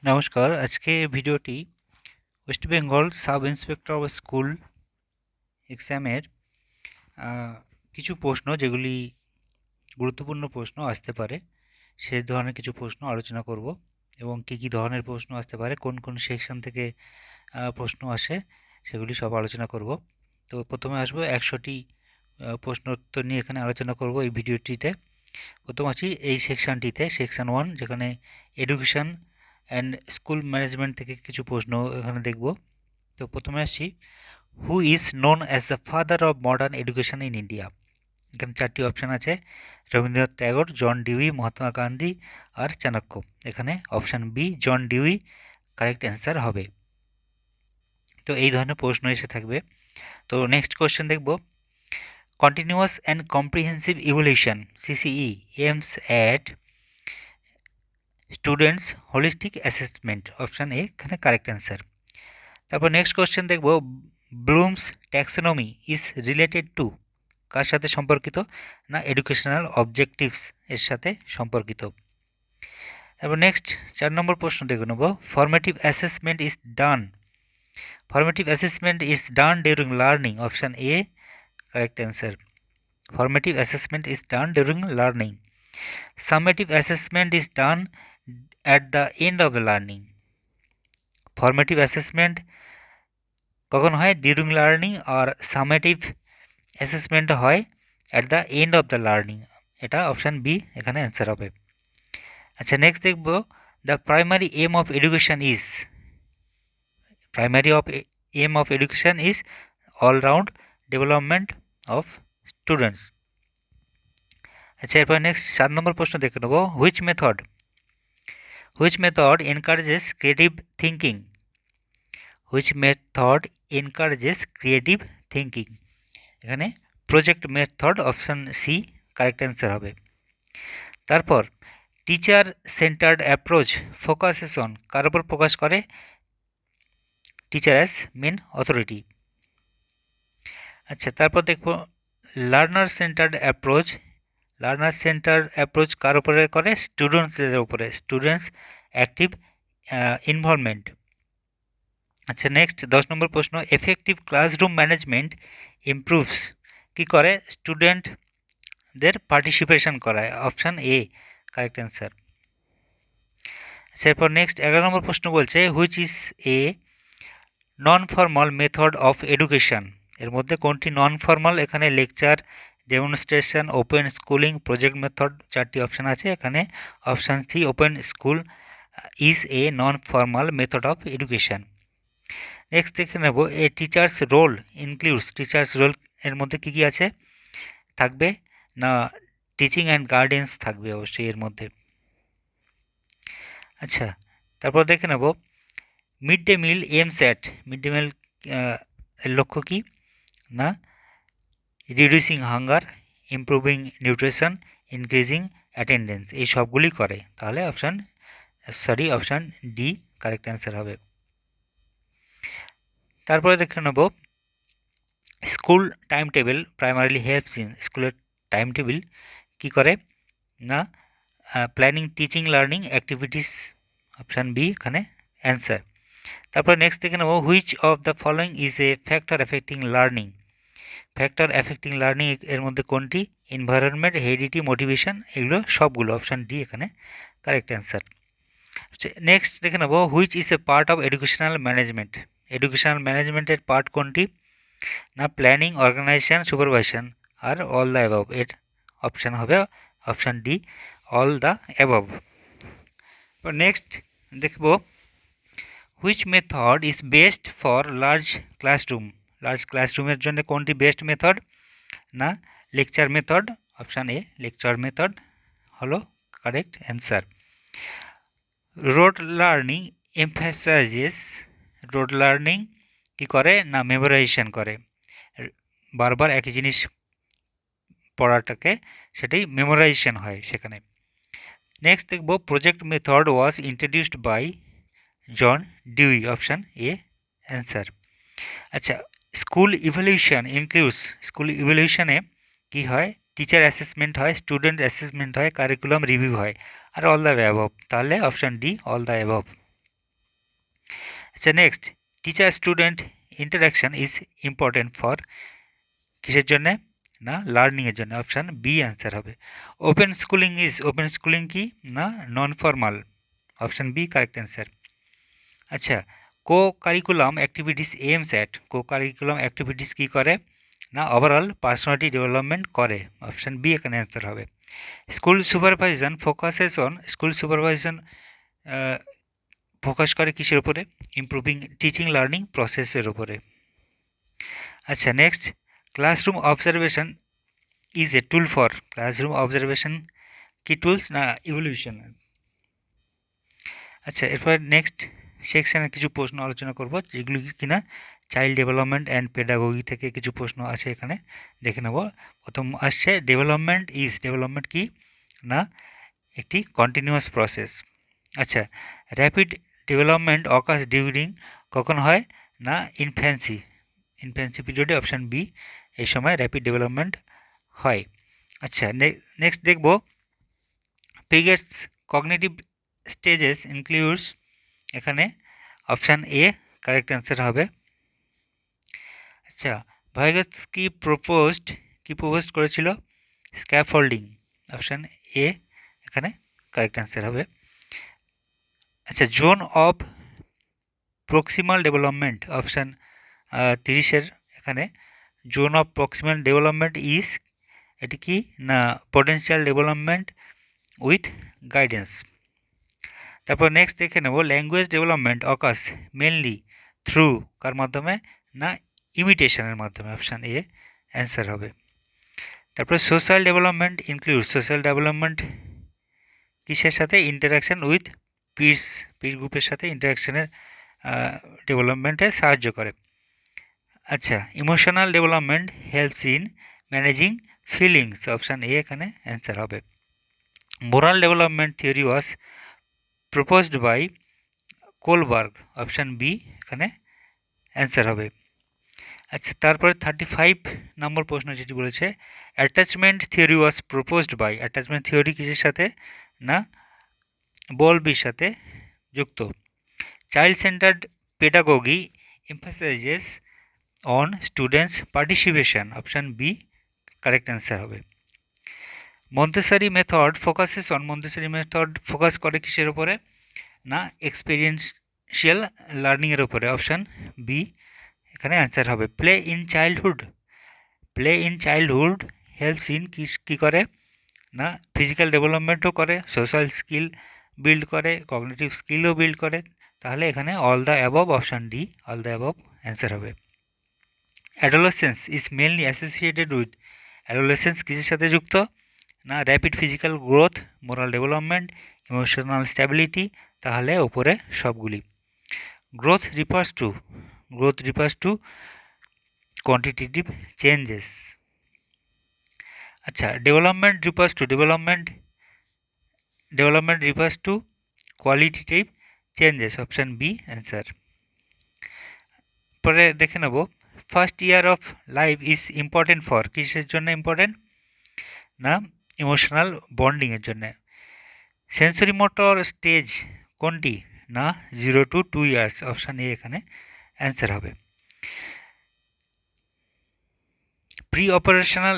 নমস্কার, আজকে ভিডিওটি West Bengal sub inspector of school এক্সামের কিছু প্রশ্ন যেগুলি গুরুত্বপূর্ণ প্রশ্ন আসতে পারে সে ধরনের কিছু প্রশ্ন আলোচনা করব এবং কী ধরনের প্রশ্ন আসতে পারে, কোন কোন সেকশন থেকে প্রশ্ন আসে সেগুলি সব আলোচনা করব। তো প্রথমে আসবো 100টি প্রশ্নোত্তর নিয়ে এখানে আলোচনা করব এই ভিডিওটিতে। প্রথম আছি এই সেকশনটিতে, সেকশন 1, যেখানে এডুকেশন অ্যান্ড স্কুল ম্যানেজমেন্ট থেকে কিছু প্রশ্ন এখানে দেখব। তো প্রথমে আসি, who is known as the father of modern education in India. এখানে 4টি অপশান আছে: রবীন্দ্রনাথ ট্যাগর, জন ডিউই, মহাত্মা গান্ধী আর চাণক্য। এখানে option B John Dewey correct answer হবে। তো এই ধরনের প্রশ্ন এসে থাকবে। তো নেক্সট কোয়েশ্চেন দেখব, continuous and comprehensive evaluation CCE aims at students holistic assessment. Option A এখানে কারেক্ট অ্যান্সার। তারপর নেক্সট কোয়েশ্চেন দেখব, Bloom's taxonomy is related to, কার সাথে সম্পর্কিত না এডুকেশনাল অবজেক্টিভস এর সাথে সম্পর্কিত। তারপর নেক্সট 4 নম্বর প্রশ্ন দেখে নেব, formative assessment is done. Formative assessment is done during learning. Option A correct answer. Formative assessment is done during learning. Summative assessment is done at the end of the learning. Formative assessment কখন হয়? During learning. আর summative assessment হয় at the end of the learning. এটা option B এখানে answer হবে। আচ্ছা, next দেখব, the primary aim of education is. Primary aim of education is all-round development of students. আচ্ছা, এরপর নেক্সট 7 নম্বর প্রশ্ন দেখে নেব, which method encourages creative thinking. Which method encourages creative thinking. এখানে project method, option C correct answer হবে। তারপর teacher centred approach focuses on, কার উপর ফোকাস করে? Teacher as main authority. আচ্ছা, তারপর দেখব learner centred approach. Learner centred approach কার উপরে করে? স্টুডেন্টসদের উপরে, স্টুডেন্টস অ্যাক্টিভ ইনভলভমেন্ট। আচ্ছা, নেক্সট 10 নম্বর প্রশ্ন, এফেক্টিভ ক্লাসরুম ম্যানেজমেন্ট ইমপ্রুভস, কি করে? স্টুডেন্টদের পার্টিসিপেশন করায়। Option A correct answer. এরপর নেক্সট 11 নম্বর প্রশ্ন বলছে, which is a non formal method of education. এর মধ্যে কোনটি নন ফর্মাল? এখানে lecture, demonstration, open schooling, project method. 4টি অপশান আছে, এখানে option C open school is a non formal method of education. Next দেখে নেব, a teacher's role includes. Teacher's role এর মধ্যে কী কী আছে থাকবে না? টিচিং অ্যান্ড গাইডেন্স থাকবে অবশ্যই এর মধ্যে। আচ্ছা, তারপর দেখে নেব, mid day meal aims at. Mid day meal এর লক্ষ্য কী না? Reducing hunger, improving nutrition, increasing attendance. এই সবগুলি করে, তাহলে অপশান ডি কারেক্ট অ্যান্সার হবে। তারপরে দেখে নেব, school time table primarily helps in. স্কুলের টাইম টেবিল কী করে না? Planning teaching learning activities. Option B এখানে অ্যান্সার। তারপরে নেক্সট দেখে নেব, which of the following is a factor affecting learning. Factor affecting learning এর মধ্যে কোনটি? Environment, heredity, motivation. এগুলো সবগুলো অপশান ডি এখানে কারেক্ট অ্যান্সার। নেক্সট দেখে নেব, which is a part of educational management. Educational ম্যানেজমেন্টের পার্ট কোনটি না? প্ল্যানিং, অর্গানাইজেশন, সুপারভাইশন আর অল দ্য অ্যাবভ। এর অপশান হবে option D all the above. Next দেখব, which method is best for large classroom. Large ক্লাসরুমের জন্য কোনটি বেস্ট মেথড না? Lecture method. Option A lecture method হলো correct answer. Rote learning emphasises. Rote learning কী করে না? মেমোরাইজেশন করে, বারবার একই জিনিস পড়াটাকে, সেটাই মেমোরাইজেশন হয় সেখানে। নেক্সট দেখব, project method was introduced by John Dewey. Option A answer. আচ্ছা, স্কুল ইভ্যালুয়েশন ইনক্লুডস। স্কুল ইভ্যালুয়েশনে কী হয়? টিচার অ্যাসেসমেন্ট হয়, স্টুডেন্ট অ্যাসেসমেন্ট হয়, কারিকুলাম রিভিউ হয় আর অল দ্য অ্যাবভ। তাহলে option D all the above. আচ্ছা next, teacher student interaction is important for কিসের জন্যে? না লার্নিংয়ের জন্য। অপশান বি অ্যান্সার হবে। ওপেন স্কুলিং কি? না non formal. Option B correct answer. আচ্ছা, কো-কারিকুলাম অ্যাক্টিভিটিস এইমস অ্যাট, কো-কারিকুলাম অ্যাক্টিভিটিস কী করে? না ওভারঅল পার্সোনালিটি ডেভেলপমেন্ট করে। অপশান বি এখানে অ্যান্সার হবে। স্কুল সুপারভাইজন ফোকাস করে কিসের উপরে? ইমপ্রুভিং টিচিং লার্নিং প্রসেসের উপরে। আচ্ছা next, classroom observation is a tool for, classroom observation কি টুলস? না ইভলিউশন। আচ্ছা এরপর নেক্সট সেকশানে কিছু প্রশ্ন আলোচনা করব, যেগুলি কিনা চাইল্ড ডেভেলপমেন্ট অ্যান্ড পেডাগোগি থেকে কিছু প্রশ্ন আছে, এখানে দেখে নেব। প্রথম আসছে ডেভেলপমেন্ট কি? না একটি কন্টিনিউয়াস প্রসেস। আচ্ছা, র্যাপিড ডেভেলপমেন্ট অকার্স ডিউরিং, কখন হয়? না ইনফ্যান্সি পিরিয়ডে। অপশান বি, এই সময় র্যাপিড ডেভেলপমেন্ট হয়। আচ্ছা নেক্সট দেখব, পিগেটস কগনিটিভ স্টেজেস ইনক্লুডস, এখানে অপশান এ কারেক্ট অ্যান্সার হবে। আচ্ছা, ভাইগাস প্রপোজড করেছিল? স্ক্যাফোল্ডিং। অপশান এ এখানে কারেক্ট অ্যান্সার হবে। আচ্ছা, zone of proximal development, option 30-এর এখানে zone of proximal development is, এটি কি? না পটেনশিয়াল ডেভেলপমেন্ট উইথ গাইডেন্স। তারপর নেক্সট দেখে নেব, language development occurs mainly through, কার মাধ্যমে? না ইমিটেশনের মাধ্যমে। অপশান এ অ্যান্সার হবে। তারপরে সোশ্যাল ডেভেলপমেন্ট সোশ্যাল ডেভেলপমেন্ট কিসের সাথে? ইন্টারাকশান উইথ পির গ্রুপের সাথে ইন্টারাকশানের ডেভেলপমেন্টে সাহায্য করে। আচ্ছা, emotional development helps in managing feelings. Option A এখানে অ্যান্সার হবে। Moral development theory was proposed by Kohlberg. Option B এখানে অ্যান্সার হবে। আচ্ছা, তারপরে 35 নম্বর প্রশ্ন যেটি বলেছে, attachment theory was proposed by, attachment theory কিসের সাথে? না বলবির সাথে যুক্ত। Child centred pedagogy emphasises on students participation. Option B correct answer হবে। মন্তেসরি মেথড ফোকাস করে কিসের উপরে? না এক্সপেরিয়েন্সিয়াল লার্নিংয়ের উপরে। অপশান বি এখানে অ্যান্সার হবে। Play in childhood helps in কী করে? না ফিজিক্যাল ডেভেলপমেন্টও করে, সোশ্যাল স্কিল বিল্ড করে, কগনিটিভ স্কিলও বিল্ড করে। তাহলে এখানে all the above, option D all the above answer হবে। Adolescence is mainly associated with, adolescence কিসের সাথে যুক্ত? না rapid physical growth, moral development, emotional stability. তাহলে ওপরে সবগুলি। Growth refers to quantitative changes. আচ্ছা, development refers to qualitative changes. Option B answer. পরে দেখে নেব, first year of life is important for, কিসের জন্য ইম্পর্টেন্ট? না ইমোশনাল বন্ডিংয়ের জন্য। সেন্সরি মোটর স্টেজ কোনটি? না 0 to 2 ইয়ার্স। অপশান এ এখানে অ্যান্সার হবে। প্রি অপারেশনাল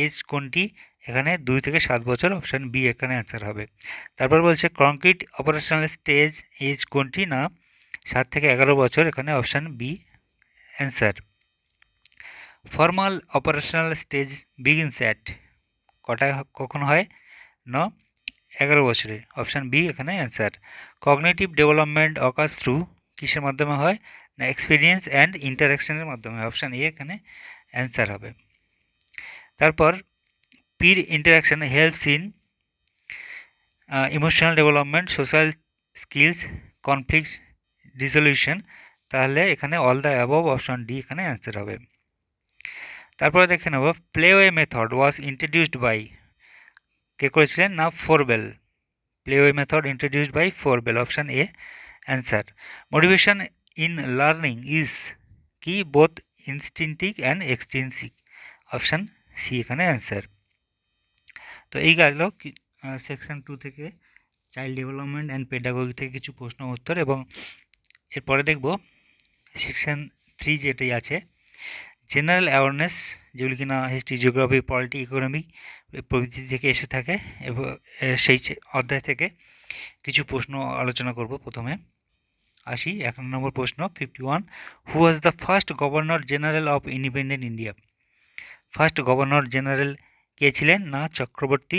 এজ কোনটি? এখানে 2 থেকে 7 বছর। অপশান বি এখানে অ্যান্সার হবে। তারপর বলছে কংক্রিট অপারেশনাল স্টেজ এজ কোনটি? না 7 থেকে 11 বছর। এখানে option B answer. Formal operational stage begins at, কখন হয়? না 11 বছরে। অপশান বি এখানে answer. Cognitive development occurs through, কিসের মাধ্যমে হয়? না এক্সপিরিয়েন্স অ্যান্ড ইন্টারাকশনের মাধ্যমে। অপশান এ এখানে অ্যান্সার হবে। তারপর peer interaction helps in emotional development, social skills, conflict resolution. তাহলে এখানে all the above, option D এখানে অ্যান্সার হবে। তারপরে দেখে নেব, playway method was introduced by, কে করেছিলেন? না Froebel. Playway method introduced by Froebel. Option A answer. Motivation in learning is কি? Both instinctive and extrinsic. Option C এখানে অ্যান্সার। তো এই গেল সেকশন 2 থেকে চাইল্ড ডেভেলপমেন্ট অ্যান্ড পেডাগোগি থেকে কিছু প্রশ্ন উত্তর, এবং এরপরে দেখব সেকশন 3 যেটাই আছে জেনারেল অ্যাওয়ারনেস, যেগুলি কিনা হিস্ট্রি, জিওগ্রাফি, পলিটি, ইকোনমি প্রভৃতি থেকে এসে থাকে, এবং সেই অধ্যায় থেকে কিছু প্রশ্ন আলোচনা করব। প্রথমে আসি 1 নম্বর প্রশ্ন 51, who was the first governor general of independent India? First governor general কে ছিলেন? না Chakravarti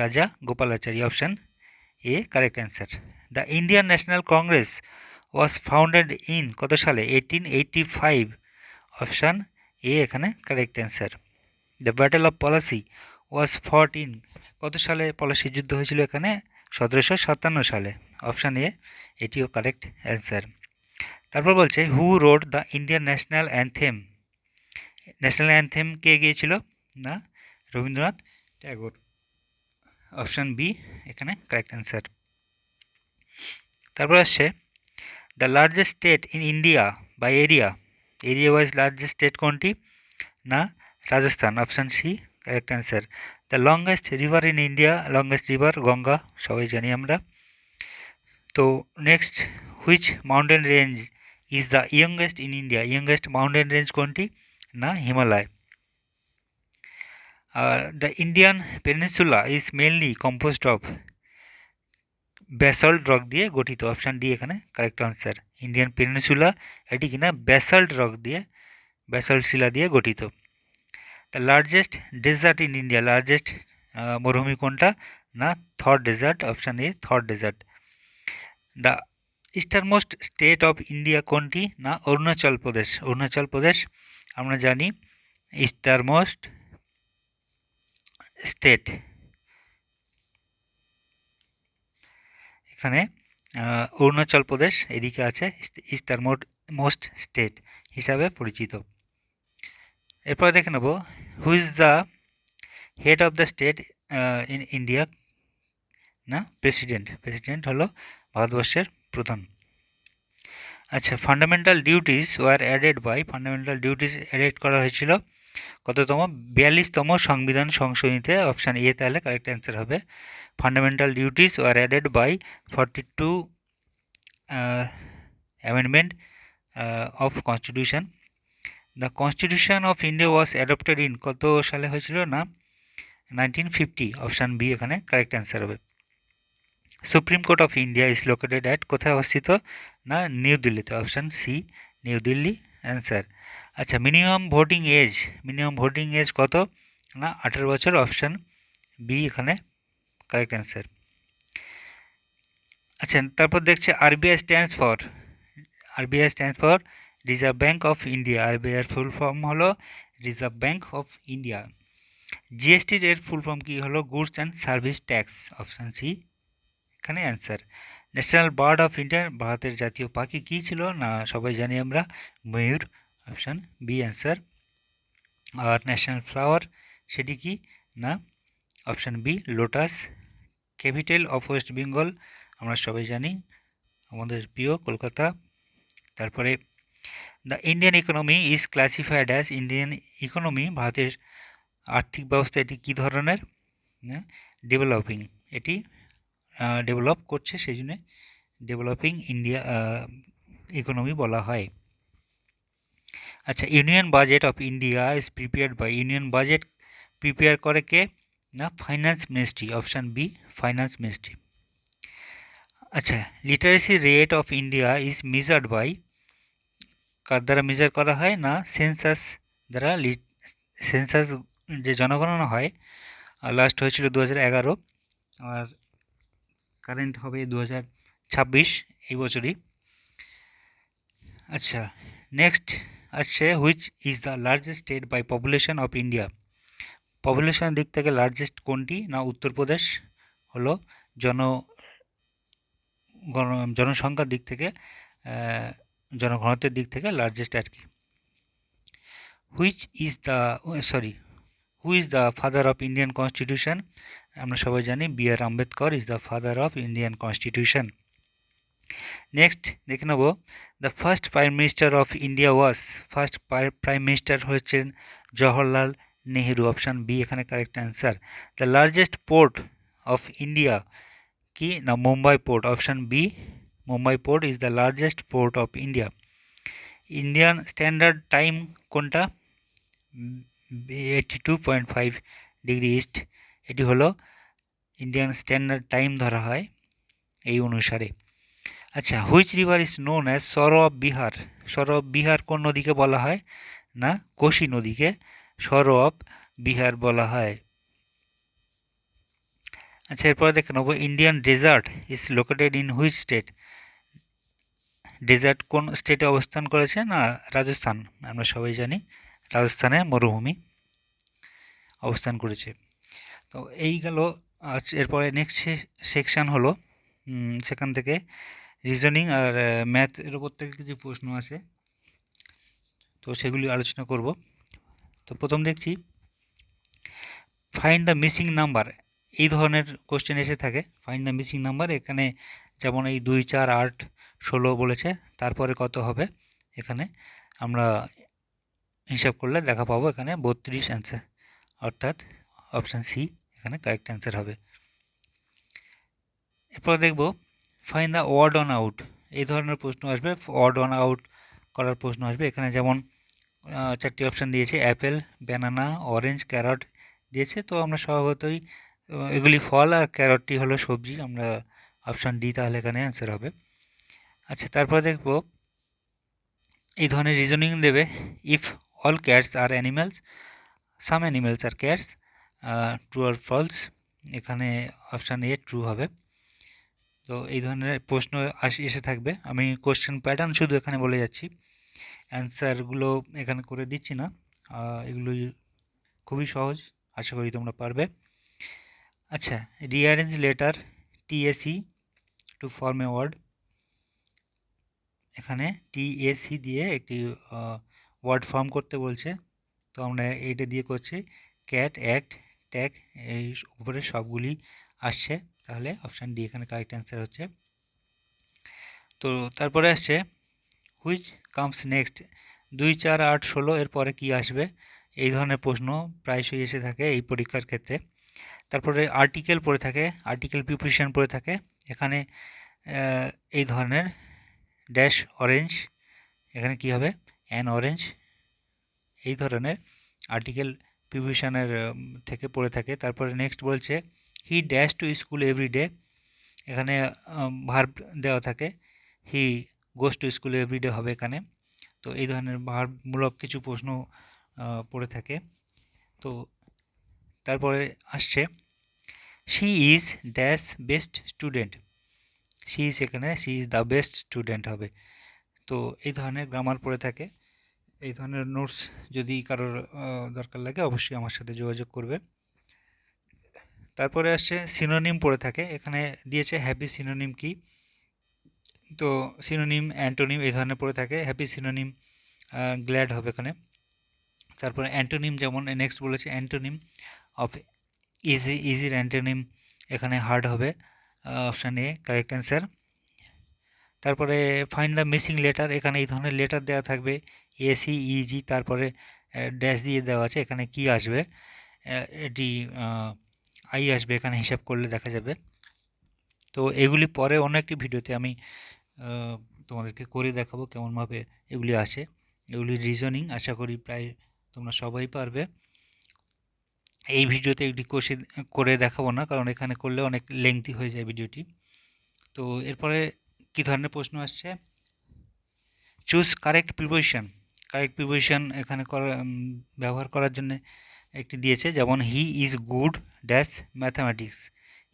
Rajagopalachari. Option A correct answer. The Indian National Congress was founded in কত সালে? 1885। অপশান এ এখানে correct answer. The battle of Plassey was fought in কত সালে পলাশি যুদ্ধ হয়েছিল এখানে? 1757 সালে। অপশান এ এটিও কারেক্ট অ্যান্সার। তারপর বলছে who wrote the Indian national anthem? National anthem কে গিয়েছিল? না রবীন্দ্রনাথ ট্যাগোর। অপশান বি এখানে কারেক্ট অ্যান্সার। তারপর আসছে the largest state in India by area, area wise largest state কোনটি? না Rajasthan. Option C correct answer. The longest river in India, longest river Ganga, সবাই জানি আমরা। তো next, which mountain range is the youngest in India? Youngest mountain range কোনটি? না Himalaya. Are the Indian peninsula is mainly composed of basalt rock দিয়ে গঠিত। Option D এখানে correct answer. Indian peninsula এটি কিনা ব্যাসল্ট রক দিয়ে, ব্যাসল্ট শিলা দিয়ে গঠিত। The largest desert in India, largest মরুভূমি কোনটা? না Thar desert. Option A Thar desert. The easternmost state of India কোনটি? না অরুণাচল প্রদেশ। অরুণাচল প্রদেশ আমরা জানি ইস্টারমোস্ট স্টেট। এখানে অরুণাচল প্রদেশ এদিকে আছে, ইস্টারমোস্ট স্টেট হিসাবে পরিচিত। এরপরে দেখে নেব who is the head of the state in India? না প্রেসিডেন্ট। প্রেসিডেন্ট হলো ভারতবর্ষের প্রধান। আচ্ছা, fundamental duties were added by, fundamental duties added করা হয়েছিল কততম? 42তম সংবিধান সংশোধনীতে। অপশান এ তাহলে কারেক্ট অ্যান্সার হবে। Fundamental duties were added by 42 amendment of constitution. The constitution of India was adopted in কত সালে হয়েছিল? না 1950। অপশান বি এখানে কারেক্ট অ্যান্সার হবে। Supreme court of India is located at, কোথায় অবস্থিত? না নিউ দিল্লিতে। Option C New Delhi answer. আচ্ছা, minimum voting age, minimum voting age কত? না 18 বছর। অপশান বি এখানে কারেক্ট অ্যান্সার। আচ্ছা, তারপর দেখছে RBI stands for, RBI stands for reserve bank of India. আরবিআইয়ের ফুল ফর্ম হলো রিজার্ভ ব্যাঙ্ক অফ ইন্ডিয়া। জিএসটির এর ফুল ফর্ম কি হলো? Goods and service tax. Option C এখানে answer. National bird of India, ভারতের জাতীয় পাখি কী ছিল? না সবাই জানি আমরা ময়ূর। Option B answer. আর ন্যাশনাল ফ্লাওয়ার সেটি কি? না option B lotus. Capital of West Bengal আমরা সবাই জানি আমাদের প্রিয় কলকাতা। তারপরে the Indian economy is classified as, Indian economy ভারতের আর্থিক ব্যবস্থা এটি কী ধরনের? ডেভেলপিং, এটি ডেভেলপ করছে, সেই জন্য ডেভেলপিং ইন্ডিয়া ইকোনমি বলা হয়। আচ্ছা, union budget of India is prepared by, union budget prepare করে কে? না finance ministry. Option B finance ministry. আচ্ছা, literacy rate of India is measured by, কার দ্বারা মেজার করা হয়? না সেন্সাস দ্বারা। সেন্সাস যে জনগণনা হয় লাস্ট হয়েছিল 2011, আর কারেন্ট হবে 2026 এই বছরই। আচ্ছা, নেক্সট আসছে which is the largest state by population of India? পপুলেশনের দিক থেকে লার্জেস্ট কোনটি? না উত্তরপ্রদেশ হলো জনসংখ্যার দিক থেকে, জনঘনত্বের দিক থেকে লার্জেস্ট আর কি। Which is the who is the father of Indian constitution? আমরা সবাই জানি B R Ambedkar is the father of Indian constitution. Next দেখে নেব the first prime minister of India was, first prime minister হচ্ছেন জওহরলাল নেহেরু। অপশান বি এখানে correct answer. The largest port of India কি না Mumbai port, option B Mumbai port is the largest port of India. Indian standard time কোনটা? 82.5 east, এটি হলো Indian standard time ধরা হয় এই অনুসারে। আচ্ছা, which river is known as sorrow of Bihar? Sorrow of Bihar কোন নদীকে বলা হয়? না কোশি নদীকে সরো অফ বিহার বলা হয়। আচ্ছা, এরপরে দেখে নেব Indian desert is located in which state? Desert কোন স্টেটে অবস্থান করেছে? না রাজস্থান, আমরা সবাই জানি রাজস্থানে মরুভূমি অবস্থান করেছে। তো এই গেল। এরপরে নেক্সট সেকশান হলো সেখান থেকে রিজনিং আর ম্যাথ এর উপর থেকে কিছু প্রশ্ন আছে, তো সেগুলি আলোচনা করব। তো প্রথম দেখছি ফাইন্ড দ্য মিসিং নাম্বার, এই ধরনের কোশ্চেন এসে থাকে। ফাইন্ড দ্য মিসিং নাম্বার, এখানে যেমন এই 2, 4, 8, 16 বলেছে, তারপরে কত হবে এখানে আমরা হিসাব করলে দেখা পাবো এখানে 32 অ্যান্সার, অর্থাৎ অপশান সি এখানে কারেক্ট অ্যান্সার হবে। এরপর দেখব find the word on out, এই ধরনের প্রশ্ন আসবে, ওয়ার্ড অন আউট করার প্রশ্ন আসবে। এখানে যেমন 4টি অপশান দিয়েছে, অ্যাপেল, ব্যানানা, অরেঞ্জ, ক্যারট দিয়েছে। তো আমরা স্বভাবতই এগুলি ফল আর ক্যারটটি হলো সবজি, আমরা অপশান ডি তাহলে এখানে অ্যান্সার হবে। আচ্ছা, তারপর দেখব এই ধরনের রিজনিং দেবে, if all cats are animals, some animals are cats, true or false, এখানে অপশান এ ট্রু হবে। তো এই ধরনের প্রশ্ন এসে থাকবে, আমি কোশ্চেন প্যাটার্ন শুধু এখানে বলে যাচ্ছি, অ্যান্সারগুলো এখানে করে দিচ্ছি না। এগুলো খুবই সহজ, আশা করি তোমরা পারবে। আচ্ছা, rearrange letter TAC to form a word, এখানে টিএসি দিয়ে একটি ওয়ার্ড ফর্ম করতে বলছে। তো আমরা এইটা দিয়ে করছি, ক্যাট, অ্যাক্ট, ট্যাগ, এই উপরে সবগুলি আসছে, তাহলে অপশান ডি এখানে কারেক্ট অ্যান্সার হচ্ছে। তো তারপরে আসছে হুইচ কামস নেক্সট, 2, 4, 8, 16 এর পরে কী আসবে, এই ধরনের প্রশ্ন প্রায়শই এসে থাকে এই পরীক্ষার ক্ষেত্রে। তারপরে আর্টিকেল পড়ে থাকে, আর্টিকেল প্রিপোজিশন পড়ে থাকে, এখানে এই ধরনের ড্যাশ অরেঞ্জ, এখানে কি হবে অ্যান অরেঞ্জ, এই ধরনের আর্টিকেল প্রিপোজিশনের থেকে পড়ে থাকে। তারপরে নেক্সট বলছে he dash to school every day, এখানে ভার্ব দেওয়া থাকে, he goes to school every day হবে এখানে। তো এই ধরনের ভার্বমূলক কিছু প্রশ্ন পড়ে থাকে। তো তারপরে আসছে she is dash best student, she is এখানে she is the best student হবে। তো এই ধরনের গ্রামার পড়ে থাকে। এই ধরনের নোটস যদি কারোর দরকার লাগে অবশ্যই আমার সাথে যোগাযোগ করবে। তারপরে আসছে সিনোনিম পড়ে থাকে, এখানে দিয়েছে হ্যাপি সিনোনিম কি, তো সিনোনিম, অ্যান্টোনিম এই ধরনের পড়ে থাকে। হ্যাপি সিনোনিম গ্ল্যাড হবে এখানে। তারপরে অ্যান্টোনিম যেমন নেক্সট বলেছে অ্যান্টোনিম অফ ইজি, ইজির অ্যান্টোনিম এখানে হার্ড হবে, অপশান এ কারেক্ট অ্যান্সার। তারপরে ফাইন্ড দ্য মিসিং লেটার, এখানে এই ধরনের লেটার দেওয়া থাকবে, এসি, ইজি, তারপরে ড্যাশ দিয়ে দেওয়া আছে, এখানে কি আসবে, এটি আই আসবে, এখানে হিসাব করলে দেখা যাবে। তো এগুলি পরে অন্য একটি ভিডিওতে আমি তোমাদেরকে করে দেখাবো কেমনভাবে এগুলি আসে। এগুলি রিজনিং আশা করি প্রায় তোমরা সবাই পারবে। এই ভিডিওতে এগুলি করে দেখাবো না, কারণ এখানে করলে অনেক লেংথি হয়ে যায় ভিডিওটি। তো এরপরে কী ধরনের প্রশ্ন আসছে, choose correct preposition, correct preposition এখানে ব্যবহার করার জন্য একটি দিয়েছে, যেমন he is good dash mathematics,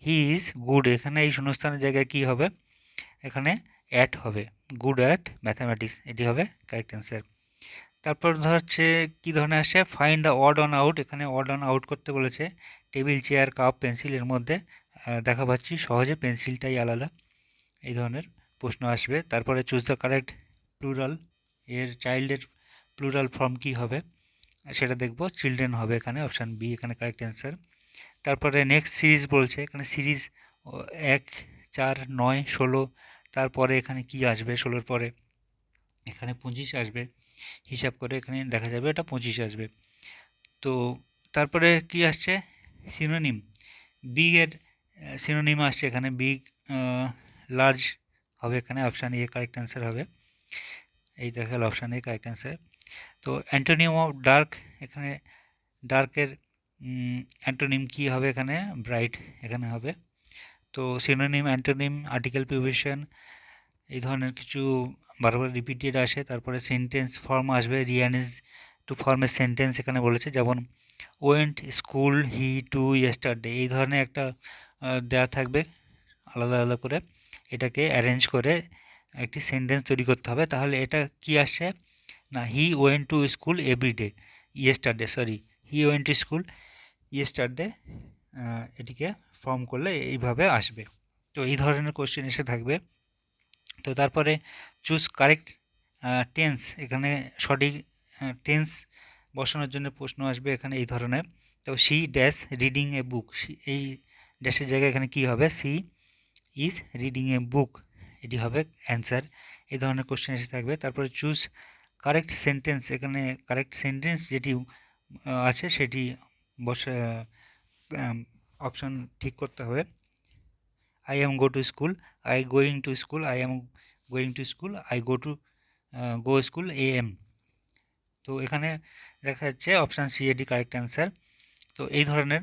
he is good, এখানে এই শূন্যস্থানের জায়গায় কী হবে, এখানে অ্যাট হবে, গুড অ্যাট ম্যাথামেটিক্স, এটি হবে কারেক্ট অ্যান্সার। তারপর হচ্ছে কী ধরনের আসছে, find the odd on out, এখানে অড অন আউট করতে বলেছে, টেবিল, চেয়ার, কাপ, পেন্সিল, এর মধ্যে দেখা পাচ্ছি সহজে পেন্সিলটাই আলাদা, এই ধরনের প্রশ্ন আসবে। তারপরে চুজ দ্য কারেক্ট প্লুরাল, এর চাইল্ডের প্লুরাল ফর্ম কী হবে সেটা দেখব, চিলড্রেন হবে এখানে, অপশান বি এখানে কারেক্ট অ্যান্সার। তারপরে নেক্সট সিরিজ বলছে, এখানে সিরিজ 1, 4, 9, 16, তারপরে এখানে কি আসবে, 16-র পরে এখানে 25 আসবে, হিসাব করে এখানে দেখা যাবে এটা 25 আসবে। তো তারপরে কি আসছে, সিনোনিম, বিগ এর সিনোনিম আসছে এখানে বিগ, লার্জ হবে এখানে অপশান এ কারেক্ট অ্যান্সার হবে। এই দেখাল অপশান এ কারেক্ট অ্যান্সার। তো অ্যান্টোনিম অফ ডার্ক, এখানে ডার্কের অ্যান্টোনিম কি হবে এখানে ব্রাইট এখানে হবে। তো সিনোনিম, অ্যান্টোনিম, আর্টিকেল, প্রিপোজিশন এই ধরনের কিছু বারবার রিপিটেড আসে। তারপরে সেন্টেন্স ফর্ম আসবে, rearrange to form a sentence এখানে বলেছে, যেমন went school he to yesterday, এই ধরনের একটা দেওয়া থাকবে আলাদা আলাদা করে, এটাকে অ্যারেঞ্জ করে একটি সেন্টেন্স তৈরি করতে হবে। তাহলে এটা কি আসছে না, he went to school everyday yesterday, sorry he went to school yesterday, এটিকে ফর্ম করলে এইভাবে আসবে। তো এই ধরনের কোশ্চেন এসে থাকবে। তো তারপরে চুজ কারেক্ট টেন্স, এখানে সঠিক টেন্স বসানোর জন্য প্রশ্ন আসবে এখানে এই ধরনের। তো she dash reading a book, এই ড্যাশের জায়গায় এখানে কি হবে, she is reading a book, এটি হবে অ্যান্সার। এই ধরনের কোশ্চেন এসে থাকবে। তারপরে চুজ কারেক্ট সেন্টেন্স, এখানে কারেক্ট সেন্টেন্স যেটি আছে সেটি বসে অপশন ঠিক করতে হবে। I am go to school, I going to school, I am going to school, I go to go school A M. তো এখানে দেখা যাচ্ছে অপশান সি এটি কারেক্ট অ্যান্সার। তো এই ধরনের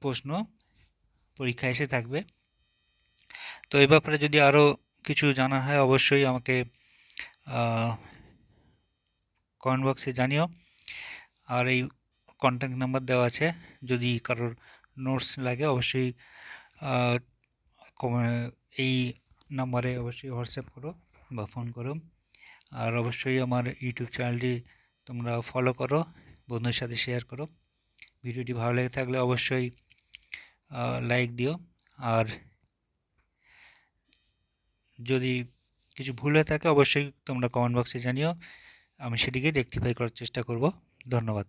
প্রশ্ন পরীক্ষায় এসে থাকবে। তো এই ব্যাপারে যদি আরও কিছু জানা হয় অবশ্যই আমাকে কমেন্ট বক্সে জানিও। আর এই কন্ট্যাক্ট নাম্বার দেওয়া আছে, যদি কারোর নোটস লাগে অবশ্যই এই নাম্বারে অবশ্যই হোয়াটসঅ্যাপ করো বা ফোন করো। আর অবশ্যই আমার ইউটিউব চ্যানেলটি তোমরা ফলো করো, বন্ধুদের সাথে শেয়ার করো। ভিডিওটি ভালো লেগে থাকলে অবশ্যই লাইক দিও। আর যদি কিছু ভুল হয়ে থাকে অবশ্যই তোমরা কমেন্ট বক্সে জানিও, আমি সেটিকে রেকটিফাই করার চেষ্টা করব। ধন্যবাদ।